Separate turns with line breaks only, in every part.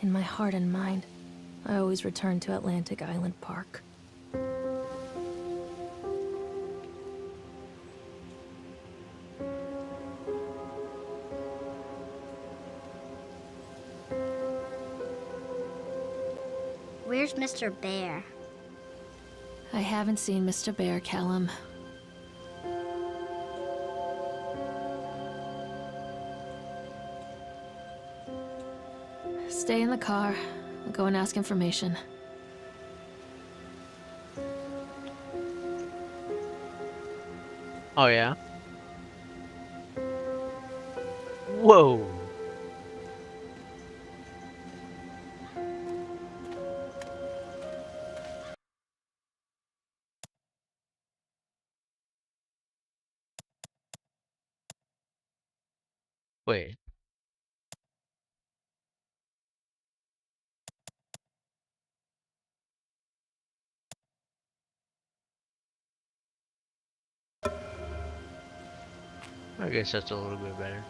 In my heart and mind, I always return to Atlantic Island Park.
Where's Mr. Bear?
I haven't seen Mr. Bear, Callum. Stay in the car. I'll go and ask information.
Oh, yeah? Whoa! Wait. I guess that's a little bit better.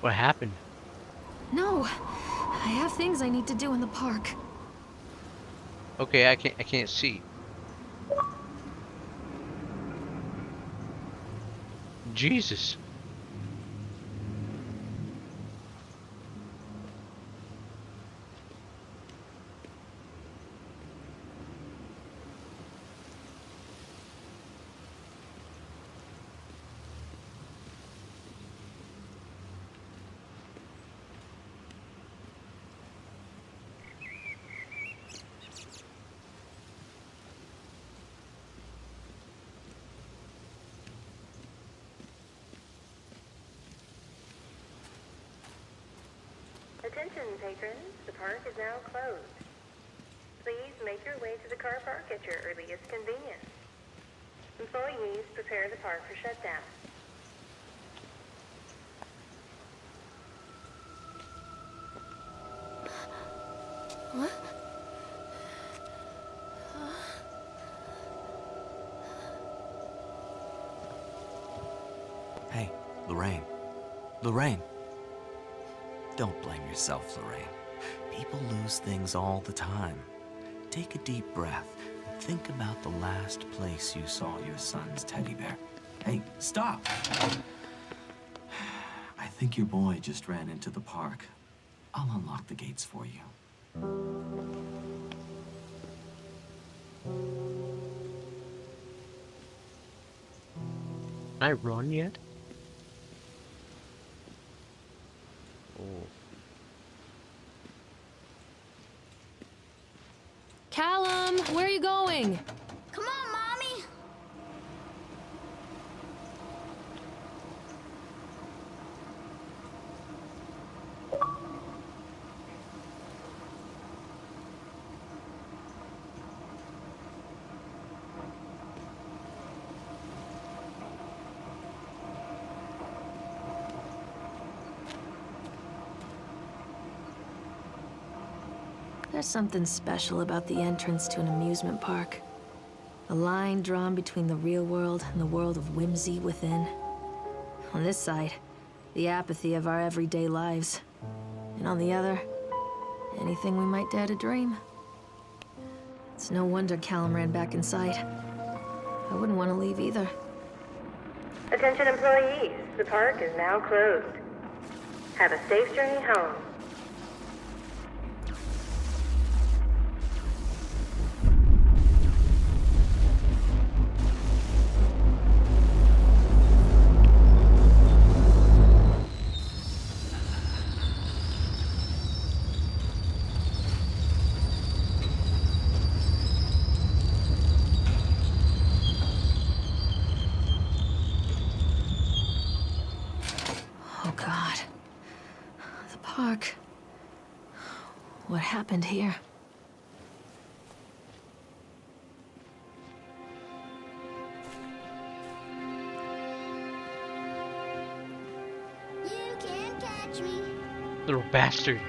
What happened?
No! I have things I need to do in the park.
Okay, I can't see. Jesus.
Attention, patrons. The park is now closed. Please make your way to the car park at your earliest convenience. Employees prepare the park for shutdown.
What?
Hey, Lorraine. Lorraine. Don't blame yourself, Lorraine. People lose things all the time. Take a deep breath and think about the last place you saw your son's teddy bear. Hey, stop! I think your boy just ran into the park. I'll unlock the gates for you.
Can I run yet? Oh.
Callum, where are you going?
Come on, Mommy!
There's something special about the entrance to an amusement park. A line drawn between the real world and the world of whimsy within. On this side, the apathy of our everyday lives. And on the other, anything we might dare to dream. It's no wonder Callum ran back inside. I wouldn't want to leave either.
Attention, employees. The park is now closed. Have a safe journey home.
dark. What happened here?
You can't catch me.
Little bastard.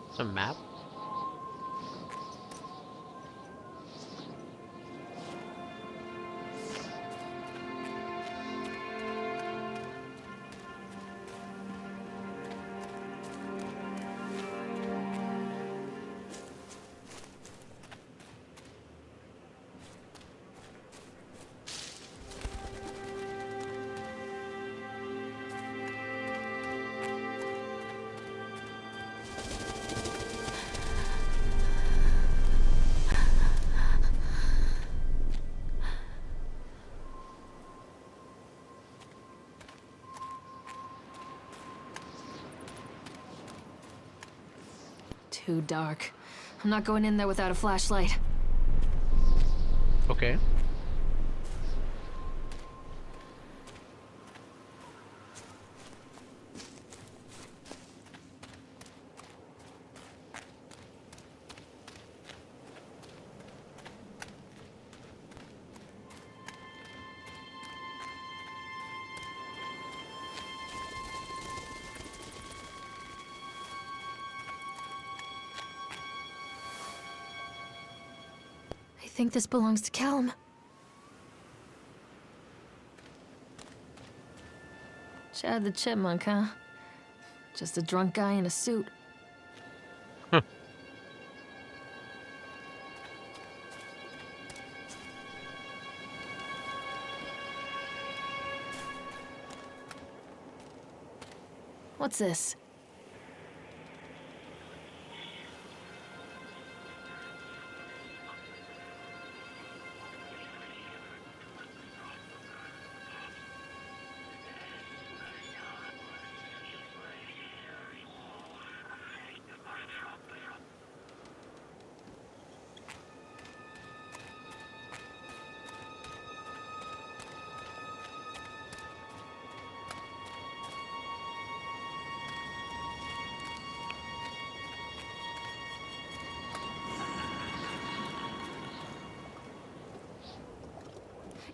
It's a map.
Too dark. I'm not going in there without a flashlight.
Okay.
I think this belongs to Callum. Chad the Chipmunk, huh? Just a drunk guy in a suit. What's this?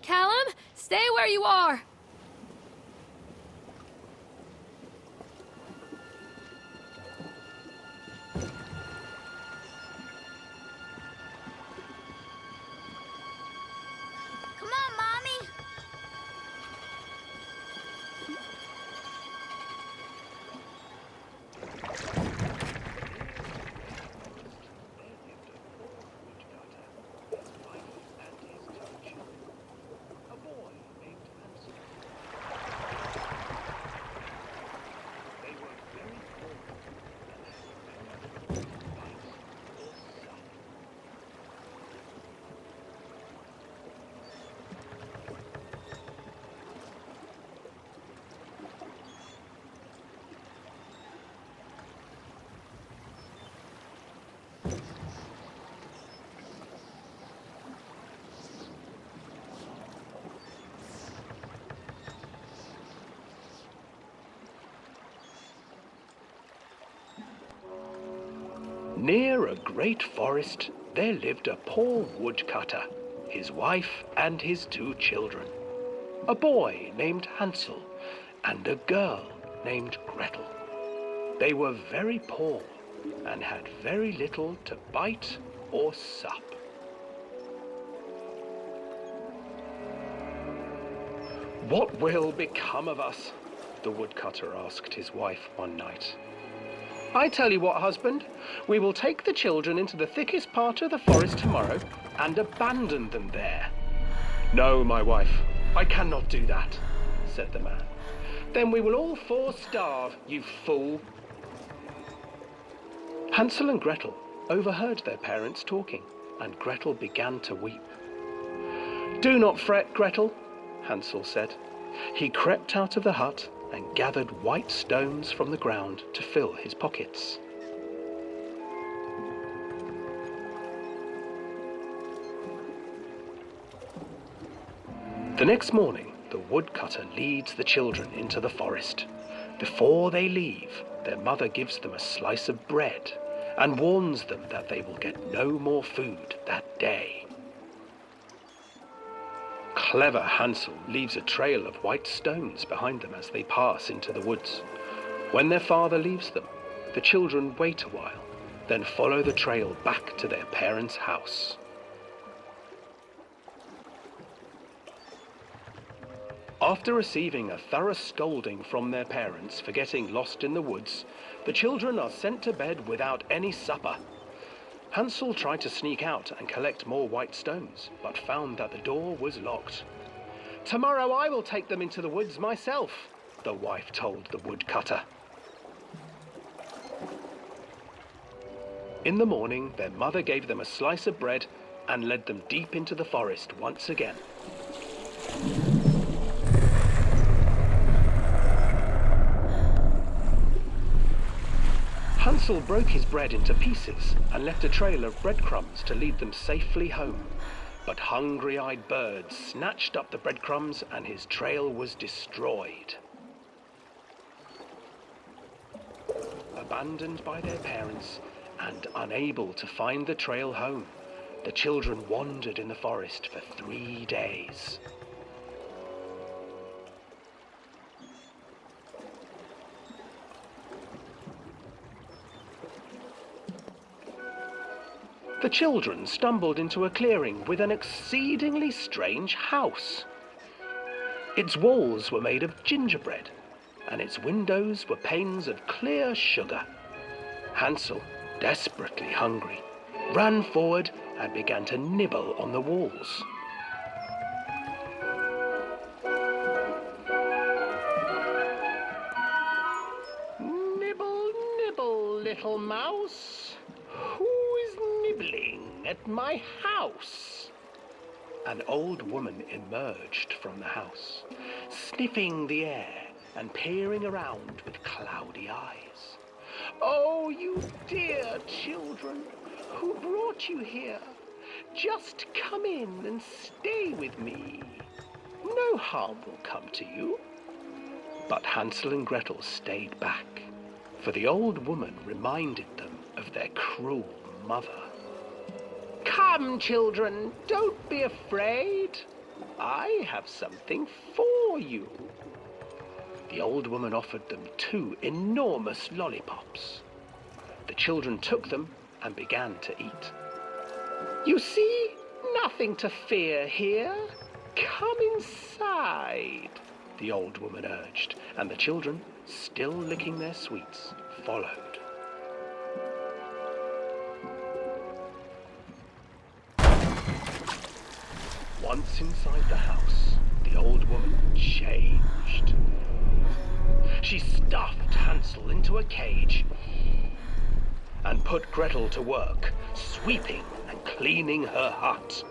Callum, stay where you are!
Come on, Mommy.
Near a great forest, there lived a poor woodcutter, his wife and his 2 children. A boy named Hansel and a girl named Gretel. They were very poor and had very little to bite or sup. "What will become of us?" the woodcutter asked his wife one night. "I tell you what, husband, we will take the children into the thickest part of the forest tomorrow and abandon them there." "No, my wife, I cannot do that," said the man. "Then we will all 4 starve, you fool." Hansel and Gretel overheard their parents talking, and Gretel began to weep. "Do not fret, Gretel," Hansel said. He crept out of the hut and gathered white stones from the ground to fill his pockets. The next morning, the woodcutter leads the children into the forest. Before they leave, their mother gives them a slice of bread and warns them that they will get no more food that day. Clever Hansel leaves a trail of white stones behind them as they pass into the woods. When their father leaves them, the children wait a while, then follow the trail back to their parents' house. After receiving a thorough scolding from their parents for getting lost in the woods, the children are sent to bed without any supper. Hansel tried to sneak out and collect more white stones, but found that the door was locked. "Tomorrow I will take them into the woods myself," the wife told the woodcutter. In the morning, their mother gave them a slice of bread and led them deep into the forest once again. Hansel broke his bread into pieces and left a trail of breadcrumbs to lead them safely home. But hungry-eyed birds snatched up the breadcrumbs and his trail was destroyed. Abandoned by their parents and unable to find the trail home, the children wandered in the forest for 3 days. The children stumbled into a clearing with an exceedingly strange house. Its walls were made of gingerbread, and its windows were panes of clear sugar. Hansel, desperately hungry, ran forward and began to nibble on the walls. "Nibble, nibble, little mouse. Who is nibbling at my house?" An old woman emerged from the house, sniffing the air and peering around with cloudy eyes. "Oh, you dear children, who brought you here? Just come in and stay with me. No harm will come to you." But Hansel and Gretel stayed back, for the old woman reminded them of their cruel mother. "Come, children, don't be afraid. I have something for you." The old woman offered them 2 enormous lollipops. The children took them and began to eat. "You see, nothing to fear here. Come inside," the old woman urged, and the children, still licking their sweets, followed. Once inside the house, the old woman changed. She stuffed Hansel into a cage and put Gretel to work, sweeping and cleaning her hut.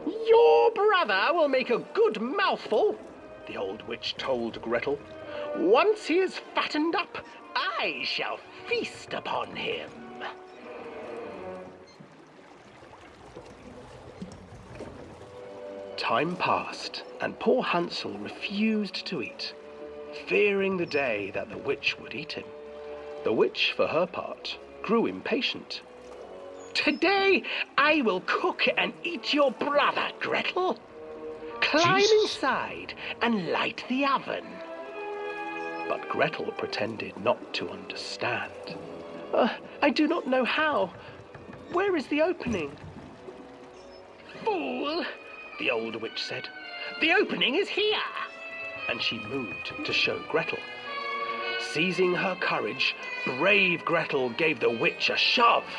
"Your brother will make a good mouthful," the old witch told Gretel. "Once he is fattened up, I shall feast upon him." Time passed, and poor Hansel refused to eat, fearing the day that the witch would eat him. The witch, for her part, grew impatient. "Today I will cook and eat your brother, Gretel. Climb
Jesus.
inside and light the oven." But Gretel pretended not to understand. "I do not know how. Where is the opening?" "Fool," the old witch said. "The opening is here." And she moved to show Gretel. Seizing her courage, brave Gretel gave the witch a shove,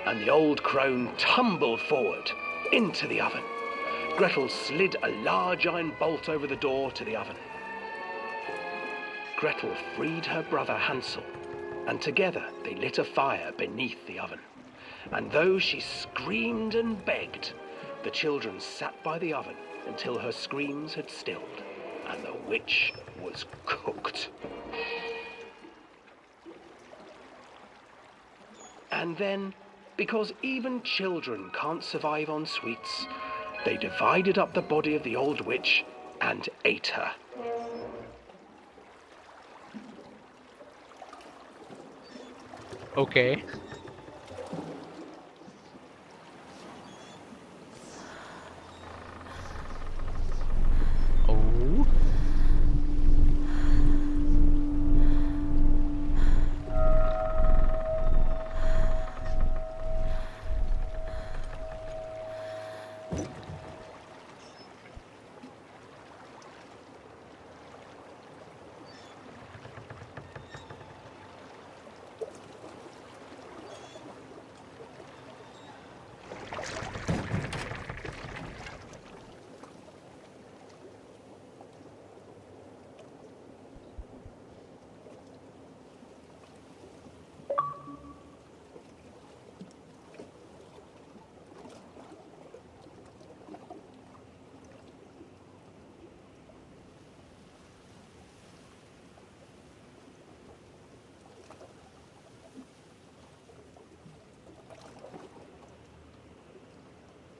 and the old crone tumbled forward into the oven. Gretel slid a large iron bolt over the door to the oven. Gretel freed her brother Hansel, and together they lit a fire beneath the oven. And though she screamed and begged, the children sat by the oven until her screams had stilled and the witch was cooked. And then, because even children can't survive on sweets, they divided up the body of the old witch and ate her.
Okay. Oh.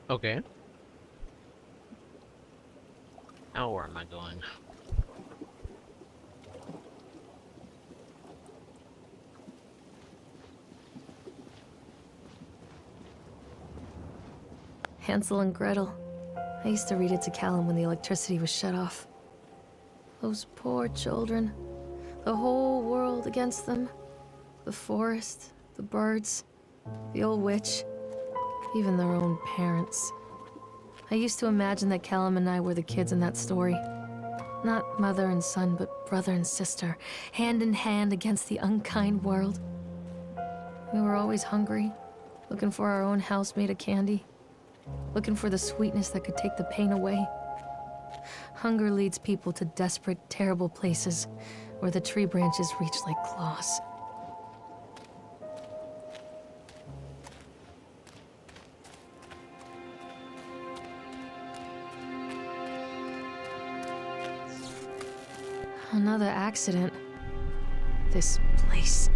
Okay. Now where am I going?
Hansel and Gretel. I used to read it to Callum when the electricity was shut off. Those poor children. The whole world against them. The forest, the birds, the old witch, even their own parents. I used to imagine that Callum and I were the kids in that story. Not mother and son, but brother and sister, hand in hand against the unkind world. We were always hungry, looking for our own house made of candy, looking for the sweetness that could take the pain away. Hunger leads people to desperate, terrible places where the tree branches reach like claws. Another accident. This place.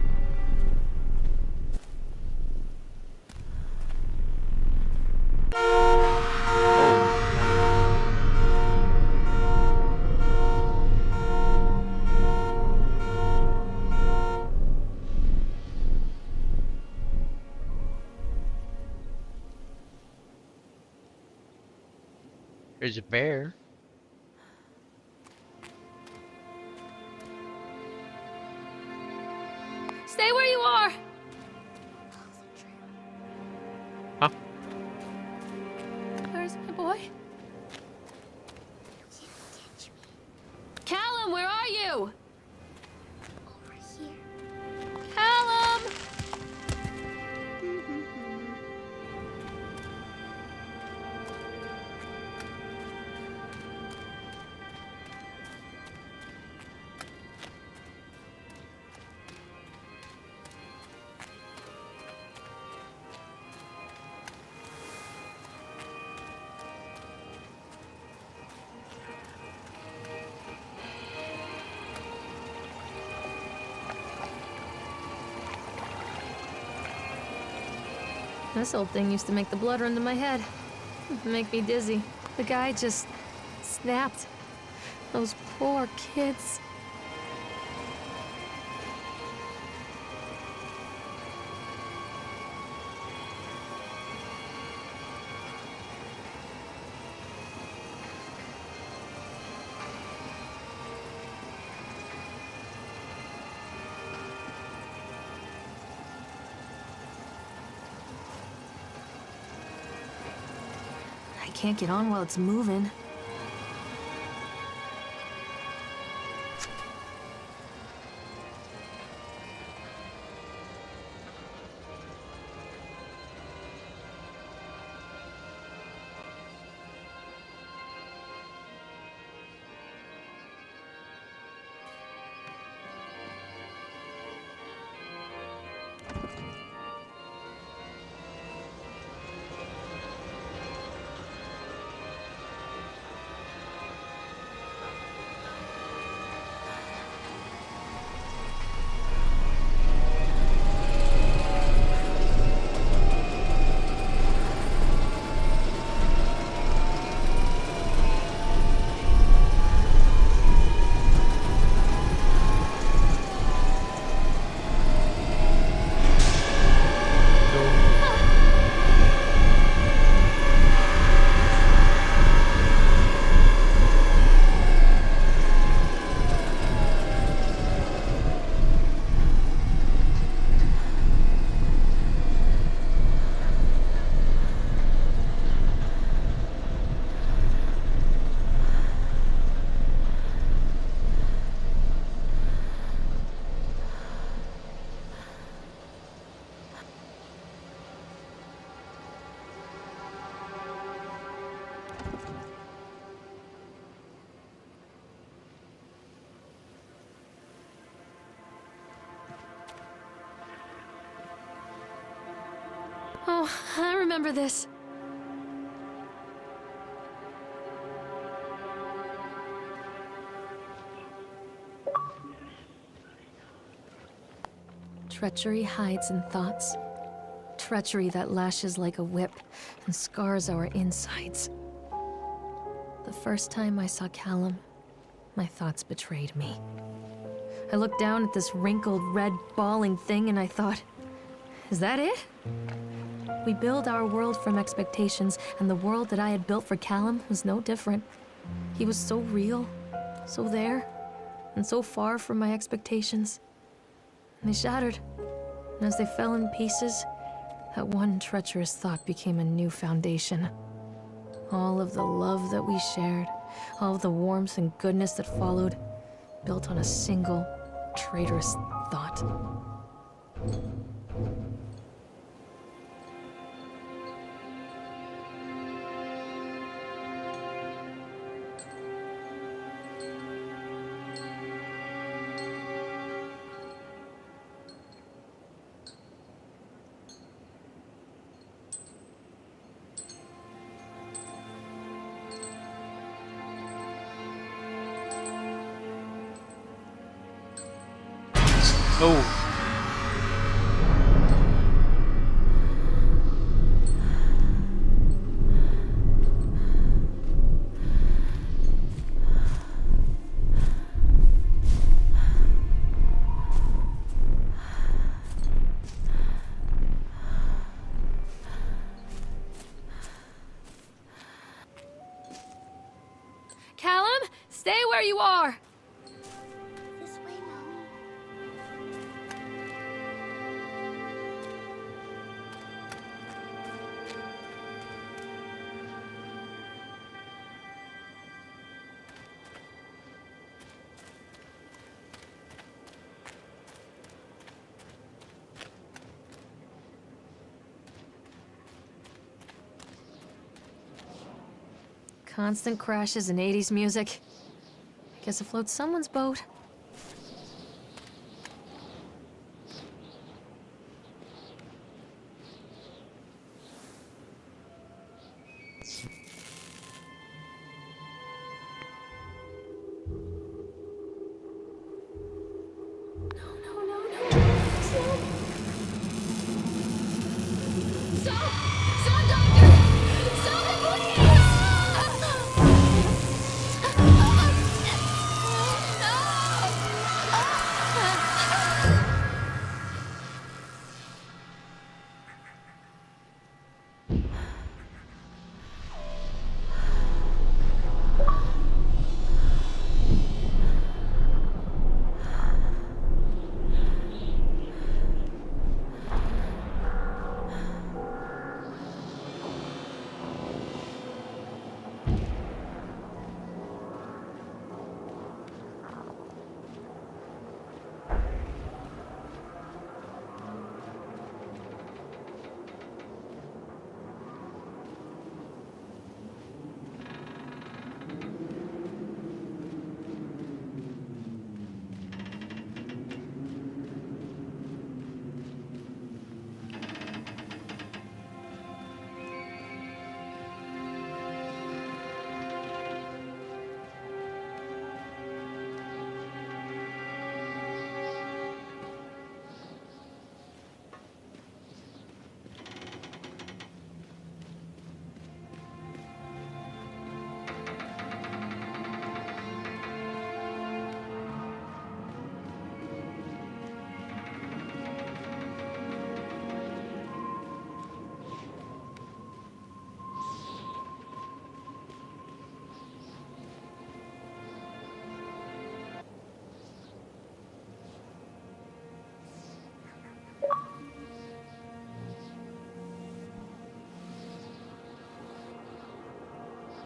There's a bear.
Stay where you are!
Huh?
Where's my boy? Callum, where are you?
Over here.
Callum! This old thing used to make the blood run to my head. Make me dizzy. The guy just snapped. Those poor kids. I can't get on while it's moving. Oh, I remember this. Treachery hides in thoughts. Treachery that lashes like a whip and scars our insides. The first time I saw Callum, my thoughts betrayed me. I looked down at this wrinkled, red, bawling thing and I thought, is that it? We build our world from expectations, and the world that I had built for Callum was no different. He was so real, so there, and so far from my expectations. And they shattered, and as they fell in pieces, that one treacherous thought became a new foundation. All of the love that we shared, all of the warmth and goodness that followed, built on a single, traitorous thought.
Oh.
Callum, stay where you are!
This way, Mommy.
Constant crashes and 80s music. I guess it floats someone's boat.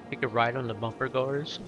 Take a ride on the bumper cars.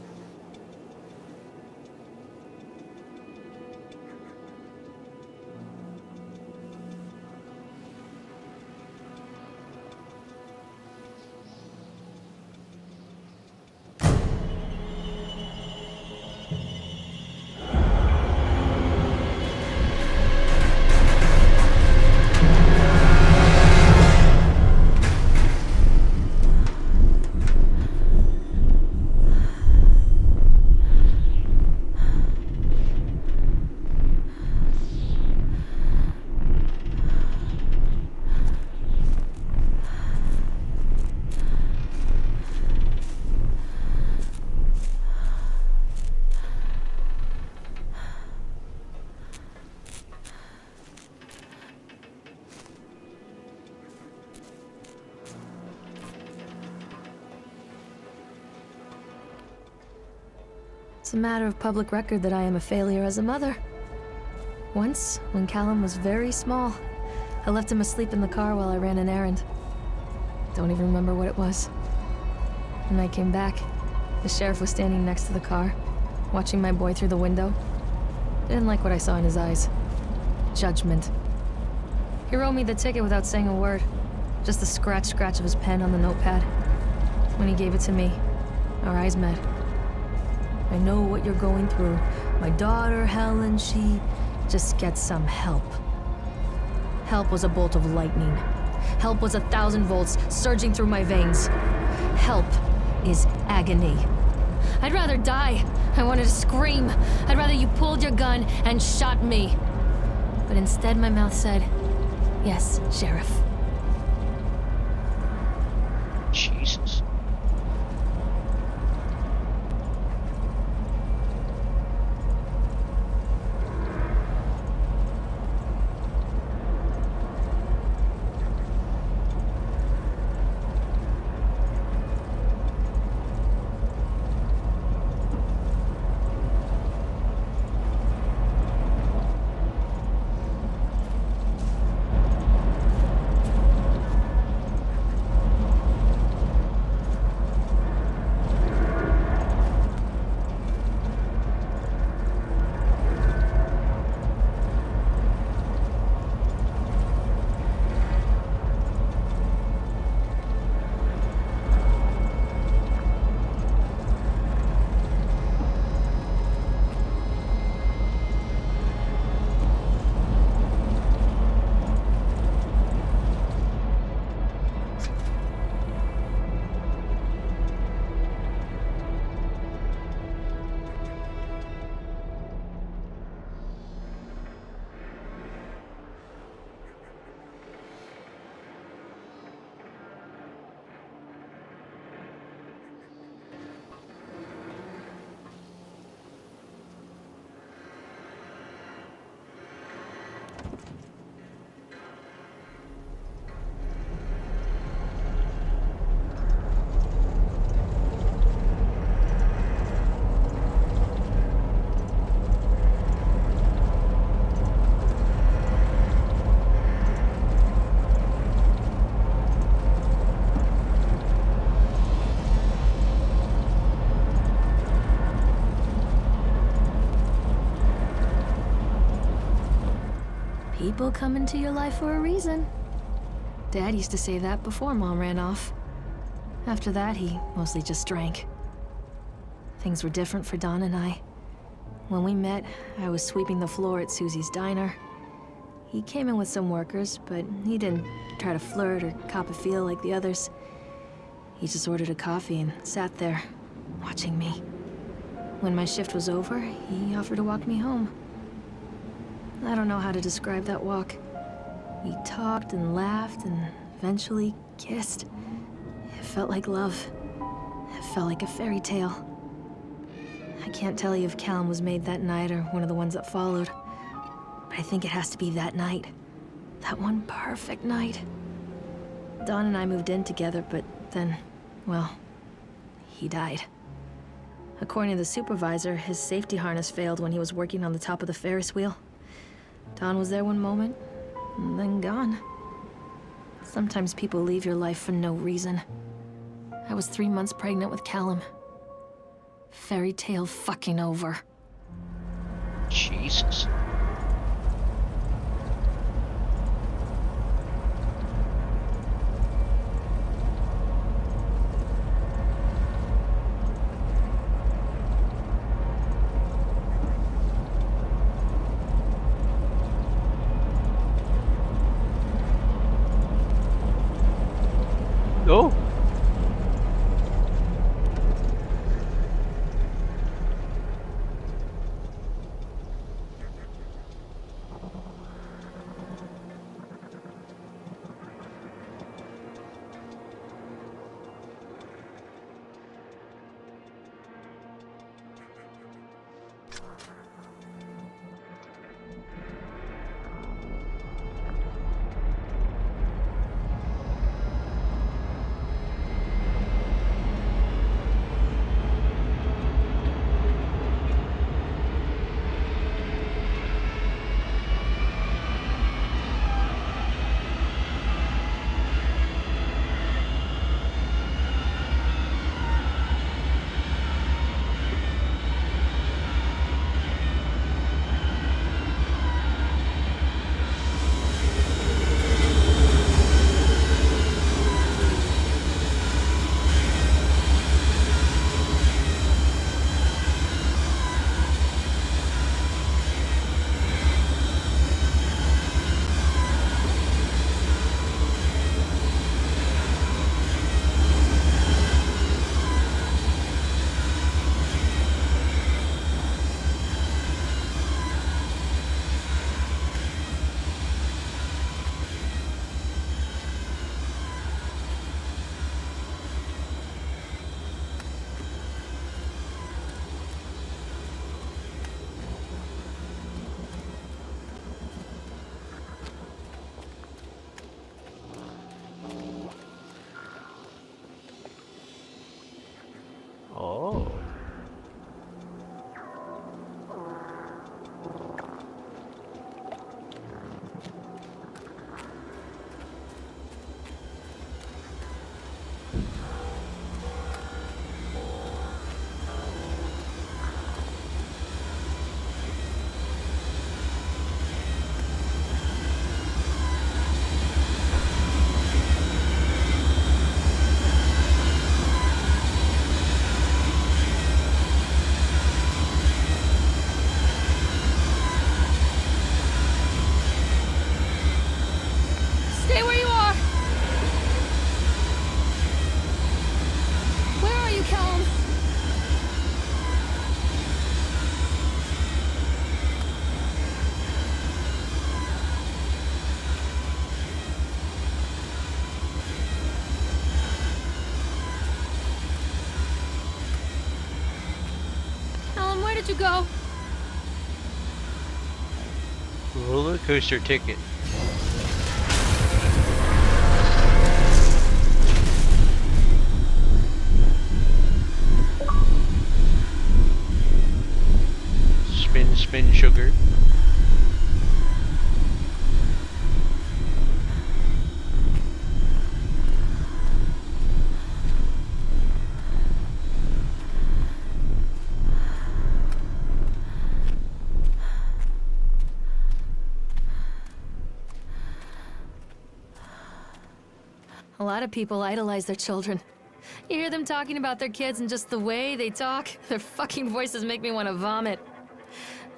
It's a matter of public record that I am a failure as a mother. Once, when Callum was very small, I left him asleep in the car while I ran an errand. Don't even remember what it was. When I came back, the sheriff was standing next to the car, watching my boy through the window. Didn't like what I saw in his eyes. Judgment. He wrote me the ticket without saying a word. Just the scratch of his pen on the notepad. When he gave it to me, our eyes met. I know what you're going through. My daughter, Helen, she just gets some help. Help was a bolt of lightning. Help was 1,000 volts surging through my veins. Help is agony. I'd rather die. I wanted to scream. I'd rather you pulled your gun and shot me. But instead my mouth said, yes, Sheriff.
Jesus.
People come into your life for a reason. Dad used to say that before Mom ran off. After that, he mostly just drank. Things were different for Don and I. When we met, I was sweeping the floor at Susie's diner. He came in with some workers, but he didn't try to flirt or cop a feel like the others. He just ordered a coffee and sat there, watching me. When my shift was over, he offered to walk me home. I don't know how to describe that walk. We talked and laughed and eventually kissed. It felt like love. It felt like a fairy tale. I can't tell you if Callum was made that night or one of the ones that followed. But I think it has to be that night. That one perfect night. Don and I moved in together, but then, well, he died. According to the supervisor, his safety harness failed when he was working on the top of the Ferris wheel. Don was there one moment, and then gone. Sometimes people leave your life for no reason. I was 3 months pregnant with Callum. Fairy tale fucking over.
Jesus. Oh. Oh.
Stay where you are! Where are you, Callum? Callum, where did you go?
Roller coaster ticket. Spin, spin, sugar.
A lot of people idolize their children. You hear them talking about their kids and just the way they talk, their fucking voices make me want to vomit.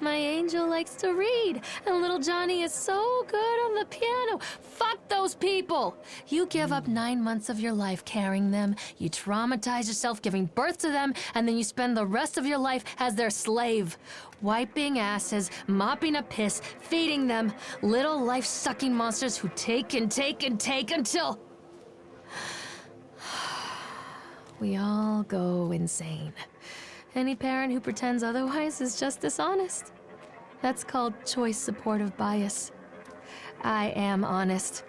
My angel likes to read, and little Johnny is so good on the piano. Fuck those people! You give up 9 months of your life carrying them, you traumatize yourself giving birth to them, and then you spend the rest of your life as their slave. Wiping asses, mopping up piss, feeding them. Little life-sucking monsters who take and take and take until... we all go insane. Any parent who pretends otherwise is just dishonest. That's called choice supportive bias. I am honest.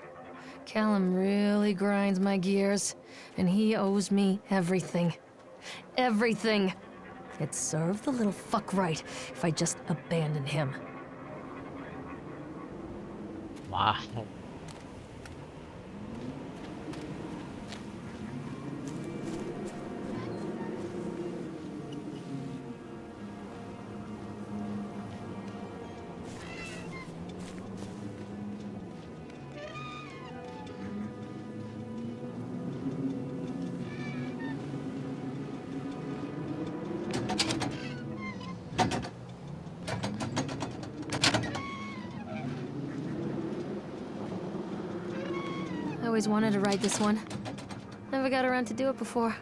Callum really grinds my gears, and he owes me everything. Everything. It'd serve the little fuck right if I just abandoned him.
Wow.
I always wanted to ride this one. Never got around to do it before.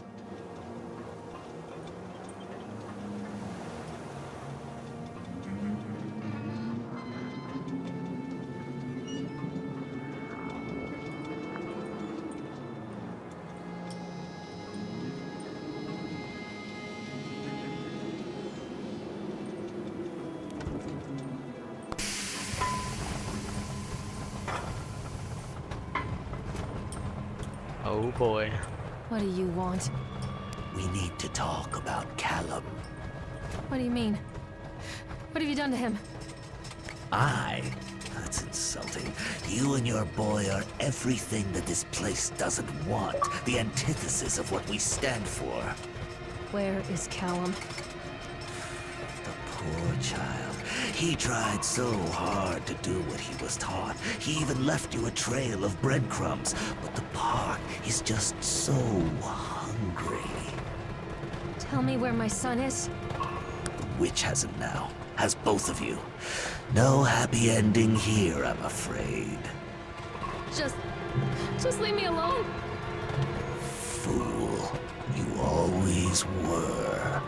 Oh boy.
What do you want?
We need to talk about Callum.
What do you mean? What have you done to him?
That's insulting. You and your boy are everything that this place doesn't want. The antithesis of what we stand for.
Where is Callum?
The poor child. He tried so hard to do what he was taught. He even left you a trail of breadcrumbs. But the park is just so hungry.
Tell me where my son is.
The witch has him now. Has both of you. No happy ending here, I'm afraid.
Just leave me alone.
Fool. You always were.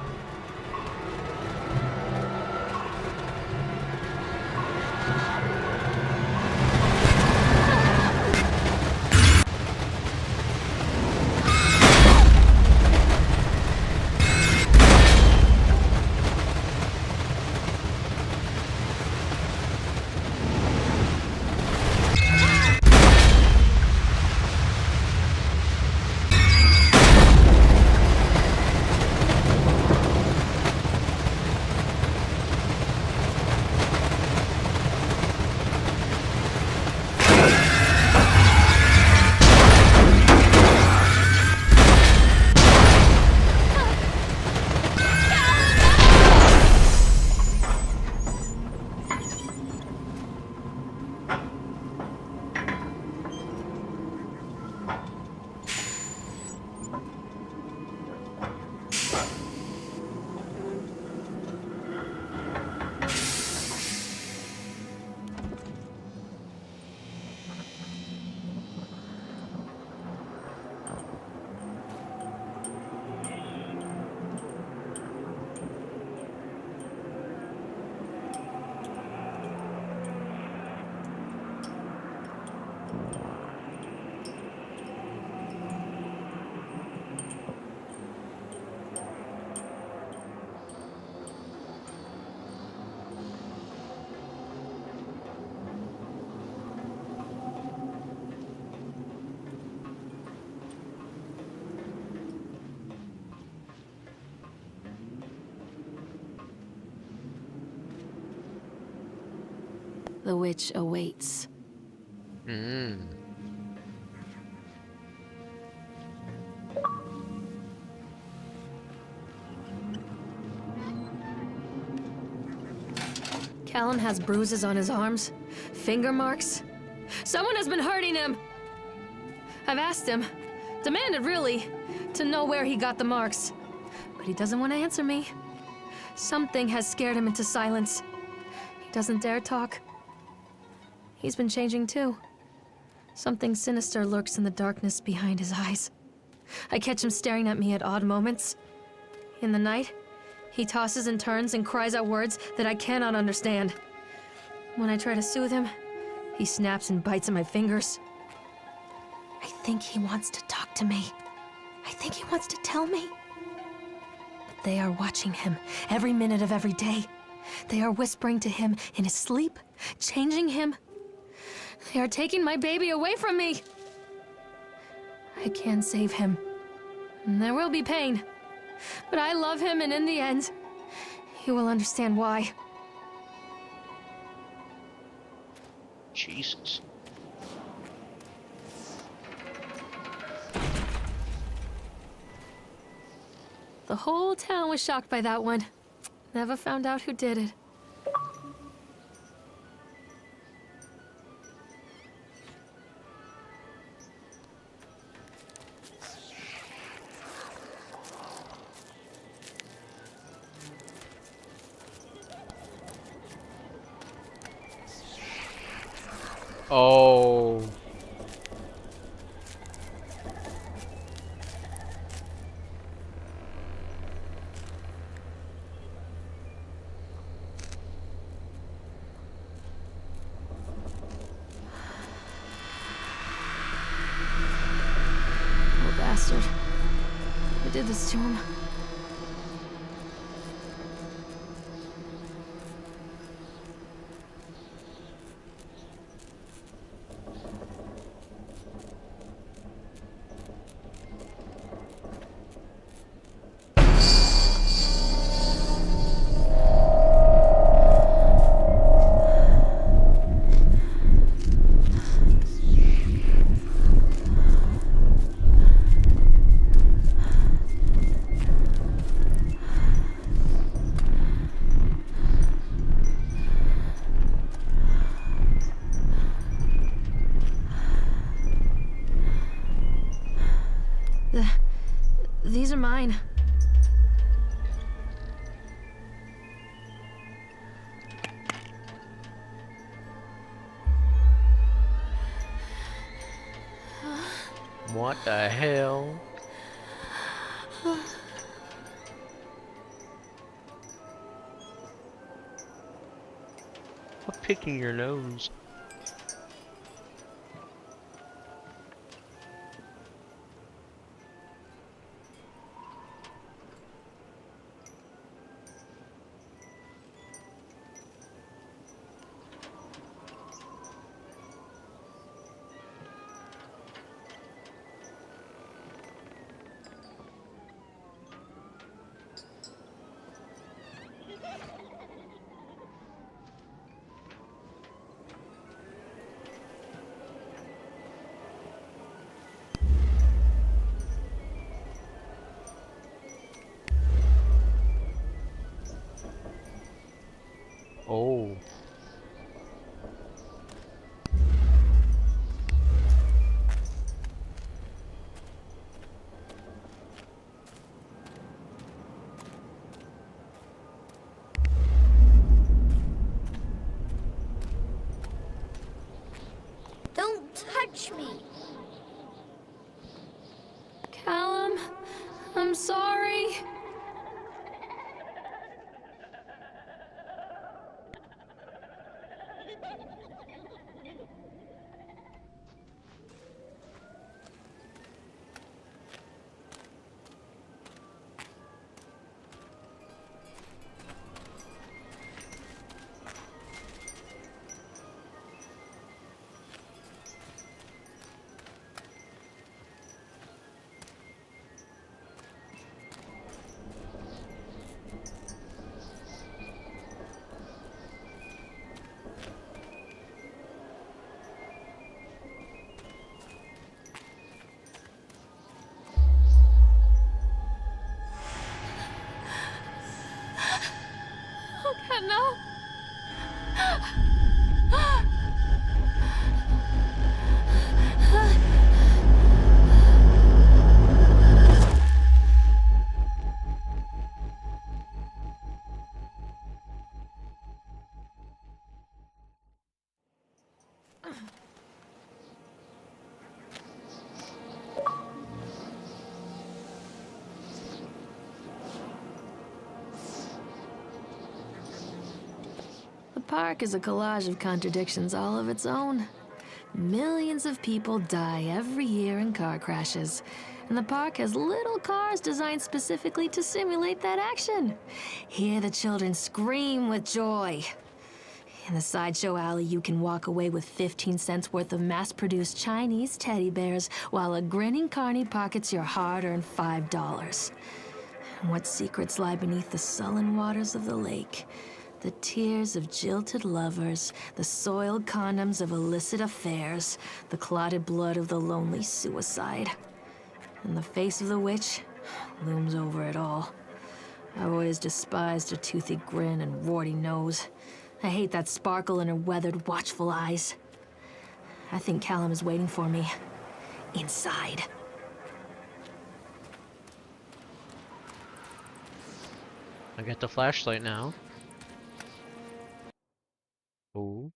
the witch awaits.
Mm.
Callum has bruises on his arms, finger marks. Someone has been hurting him! I've asked him, demanded really, to know where he got the marks. But he doesn't want to answer me. Something has scared him into silence. He doesn't dare talk. He's been changing too. Something sinister lurks in the darkness behind his eyes. I catch him staring at me at odd moments. In the night, he tosses and turns and cries out words that I cannot understand. When I try to soothe him, he snaps and bites at my fingers. I think he wants to talk to me. I think he wants to tell me. But they are watching him every minute of every day. They are whispering to him in his sleep, changing him. They are taking my baby away from me. I can save him. And there will be pain. But I love him, and in the end, he will understand why.
Jesus.
The whole town was shocked by that one. Never found out who did it.
Oh.
Oh, bastard. Who did this to him? These are mine.
What the hell? Stop picking your nose. Oh.
Don't touch me.
Callum, I'm sorry. park is a collage of contradictions all of its own. Millions of people die every year in car crashes, and the park has little cars designed specifically to simulate that action. Hear the children scream with joy. In the sideshow alley, you can walk away with 15 cents worth of mass-produced Chinese teddy bears while a grinning carny pockets your hard-earned $5. And what secrets lie beneath the sullen waters of the lake? The tears of jilted lovers, the soiled condoms of illicit affairs, the clotted blood of the lonely suicide. And the face of the witch looms over it all. I've always despised her toothy grin and warty nose. I hate that sparkle in her weathered, watchful eyes. I think Callum is waiting for me. Inside.
I got the flashlight now. Oh.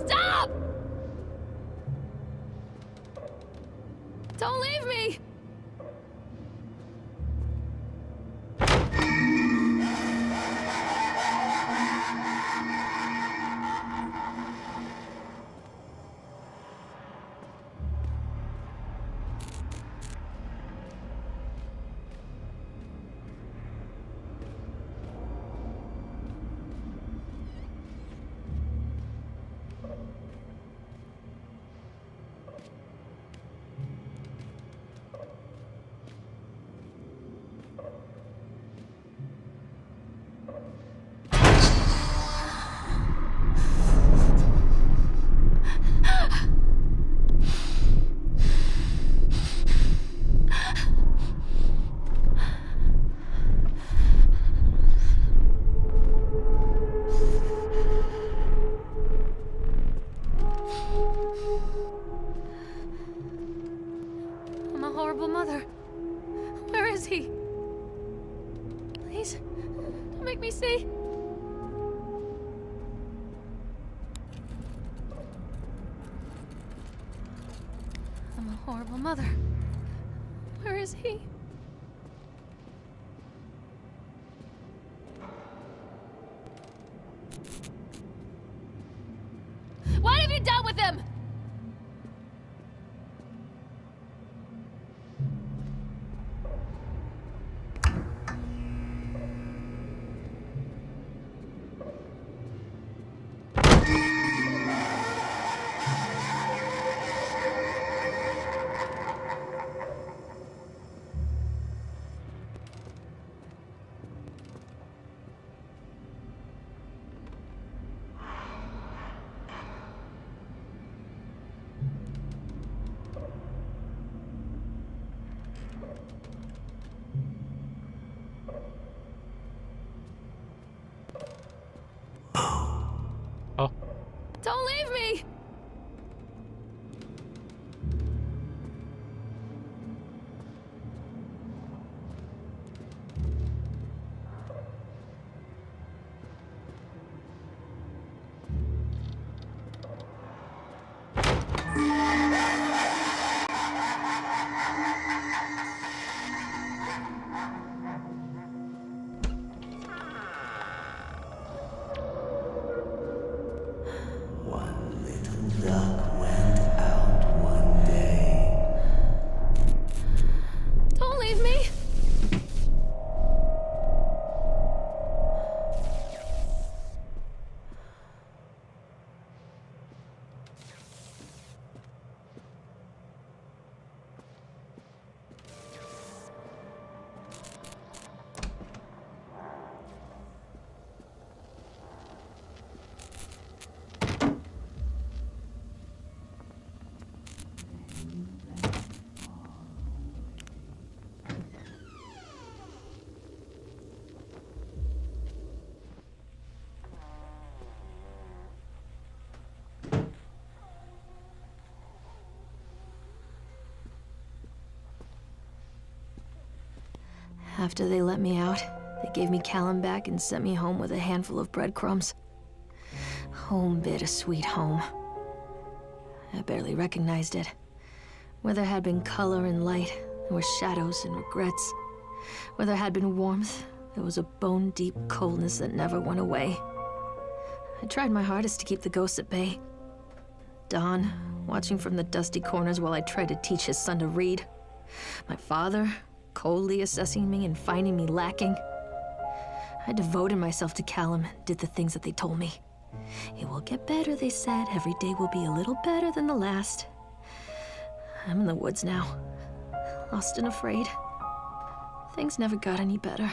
Stop! Don't leave me! I'm a horrible mother. Where is he? Please, don't make me see. I'm a horrible mother. Where is he? What have you done with him?
Oh.
Don't leave me!
One little
After they let me out, they gave me Callum back and sent me home with a handful of breadcrumbs. Home, bittersweet home. I barely recognized it. Where there had been color and light, there were shadows and regrets. Where there had been warmth, there was a bone-deep coldness that never went away. I tried my hardest to keep the ghosts at bay. Don, watching from the dusty corners while I tried to teach his son to read. My father, coldly assessing me and finding me lacking. I devoted myself to Callum and did the things that they told me. It will get better, they said. Every day will be a little better than the last. I'm in the woods now, lost and afraid. Things never got any better.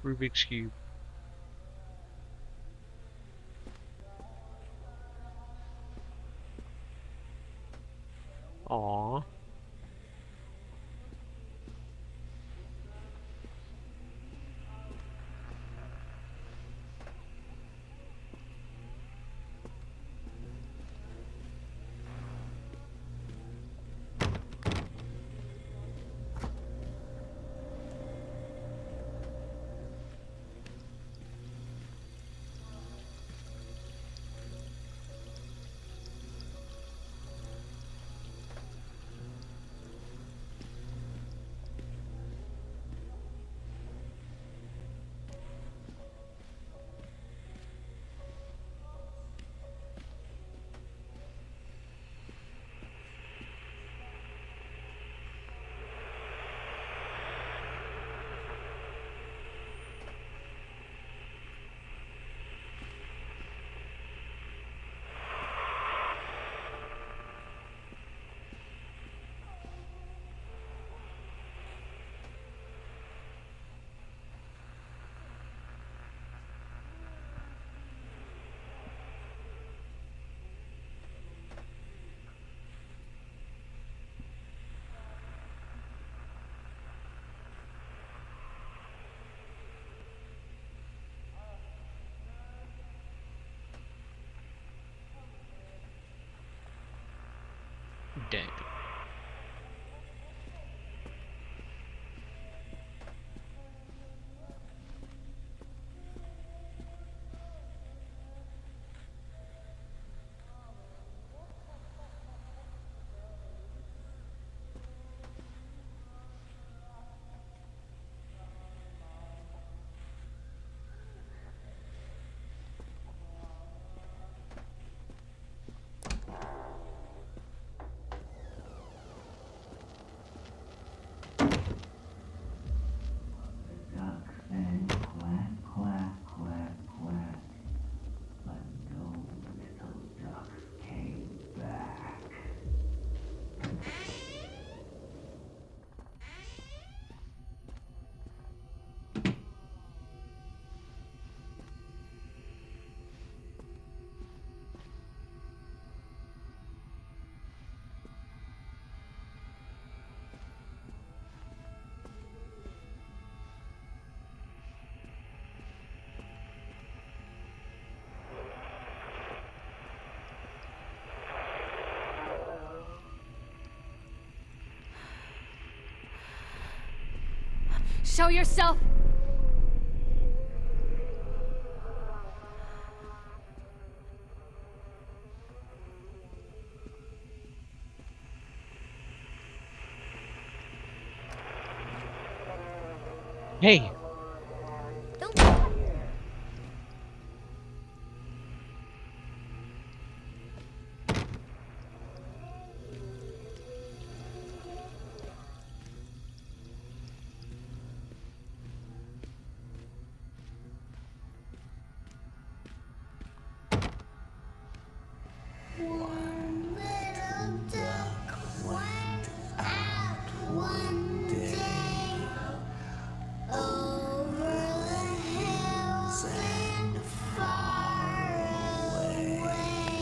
Rubik's Cube. Aww. Dead.
Show yourself!
Hey!
Don't. One little duck went out one day over the hills and far away.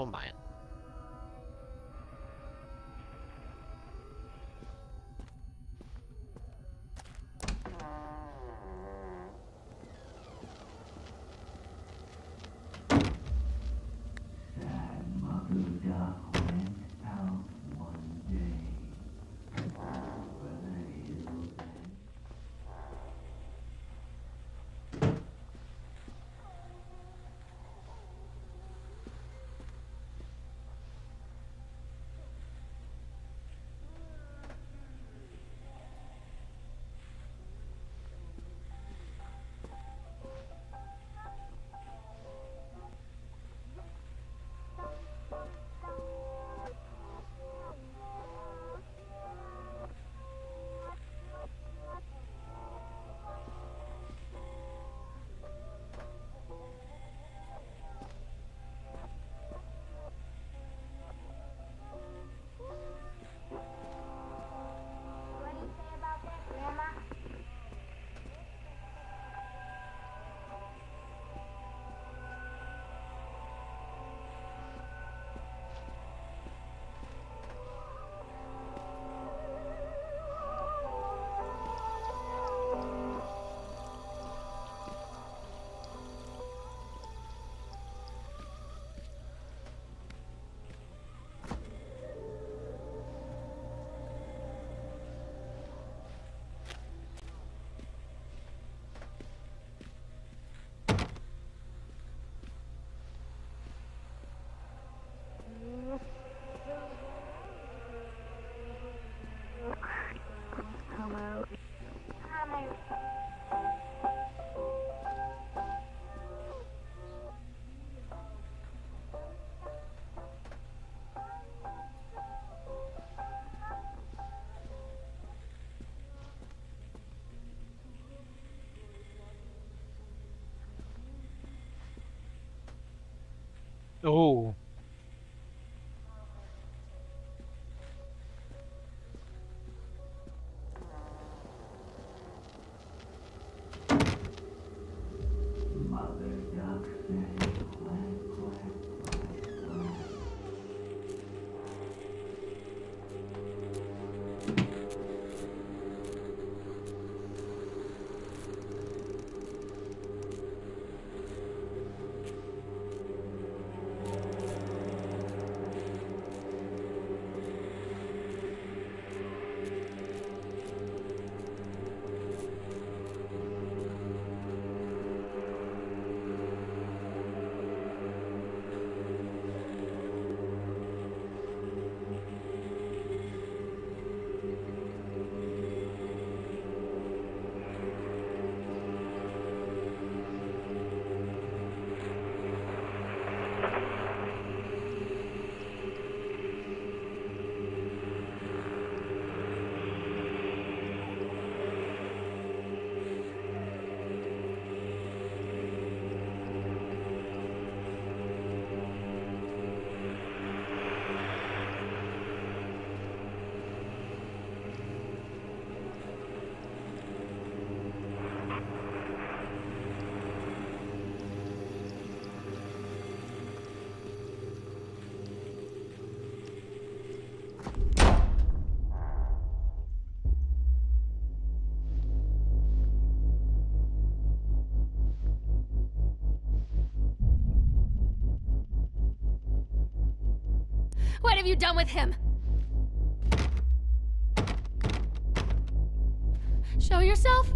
Don't mind.
What do you say about that, Grandma? Hello.
Oh.
What have you done with him? Show yourself?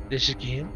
This again?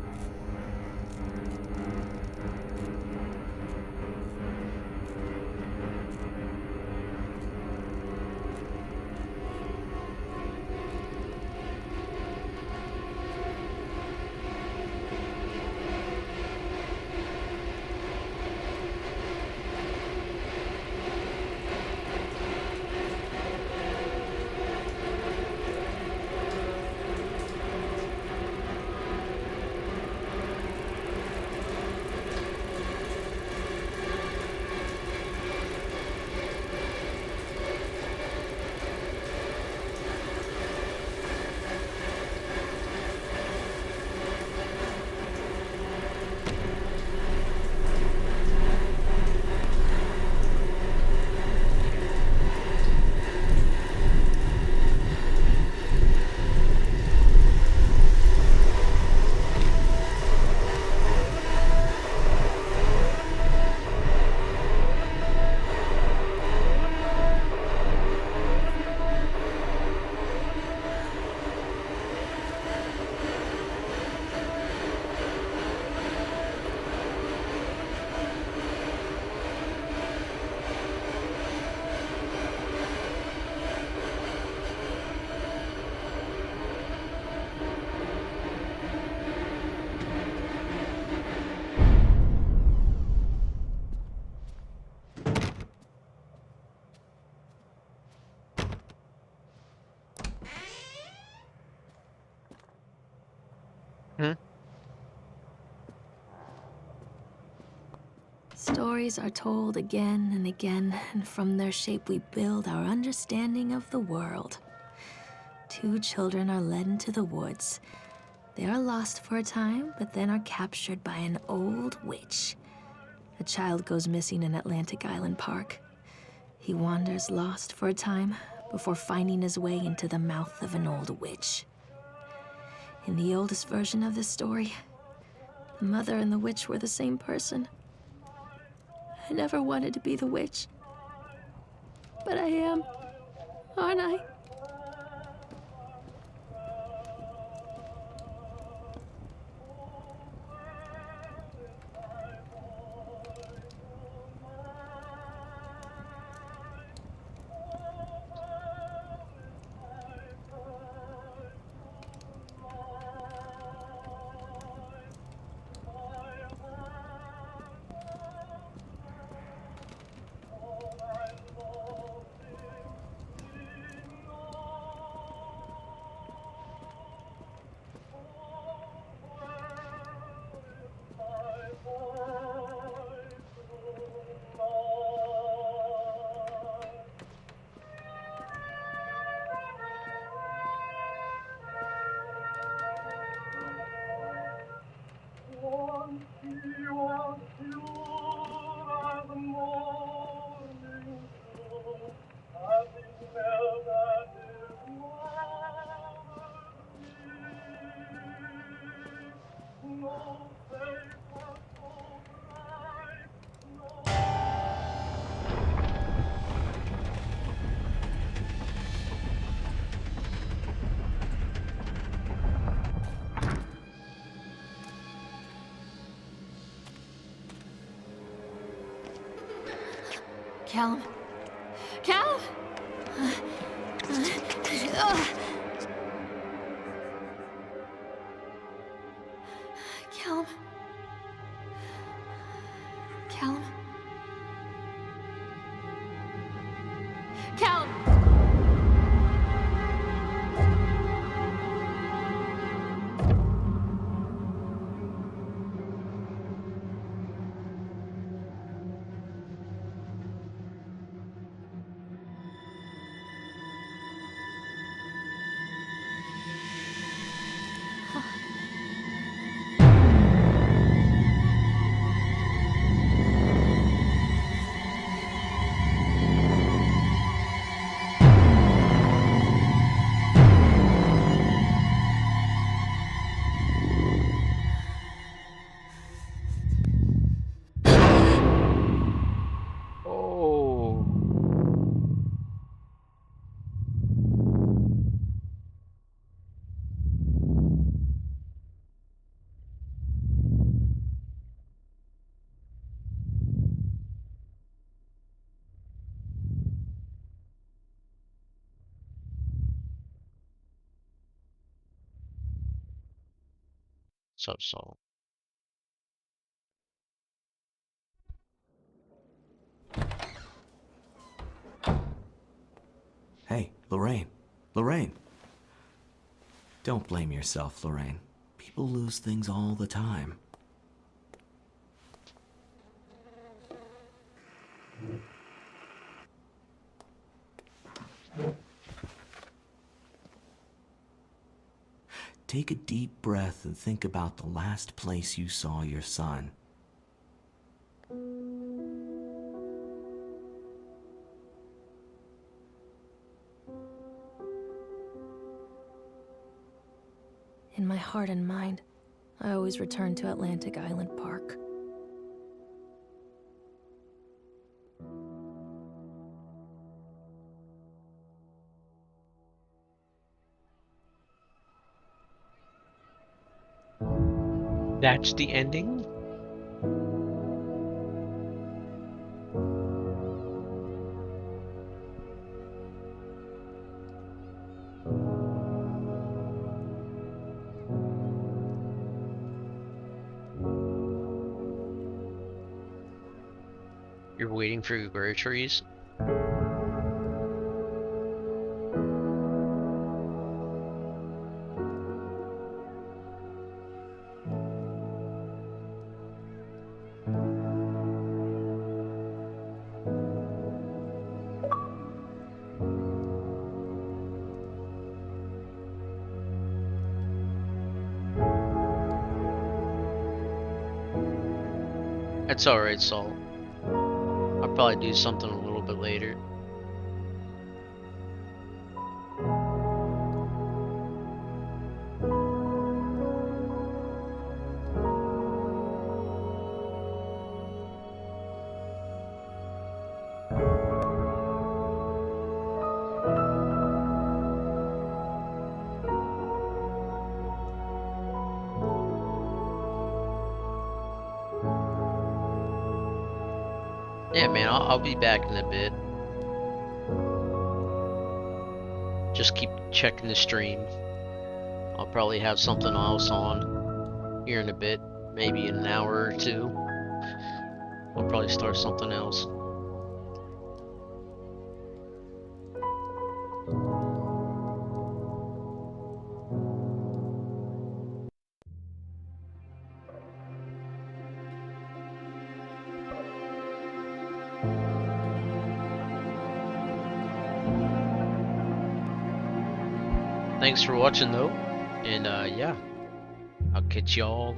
Stories are told again and again, and from their shape we build our understanding of the world. Two children are led into the woods. They are lost for a time, but then are captured by an old witch. A child goes missing in Atlantic Island Park. He wanders lost for a time before finding his way into the mouth of an old witch. In the oldest version of this story, the mother and the witch were the same person. I never wanted to be the witch, but I am, aren't I? Callum? Callum? Callum? Callum? Callum!
So.
Hey, Lorraine. Lorraine. Don't blame yourself, Lorraine. People lose things all the time. Take a deep breath and think about the last place you saw your son.
In my heart and mind, I always return to Atlantic Island Park.
That's the ending? You're waiting for your groceries? That's alright, Saul. I'll probably do something a little bit later. Yeah, man, I'll be back in a bit. Just keep checking the stream. I'll probably have something else on here in a bit, maybe in an hour or two. I'll probably start something else. Thanks for watching though, and yeah, I'll catch y'all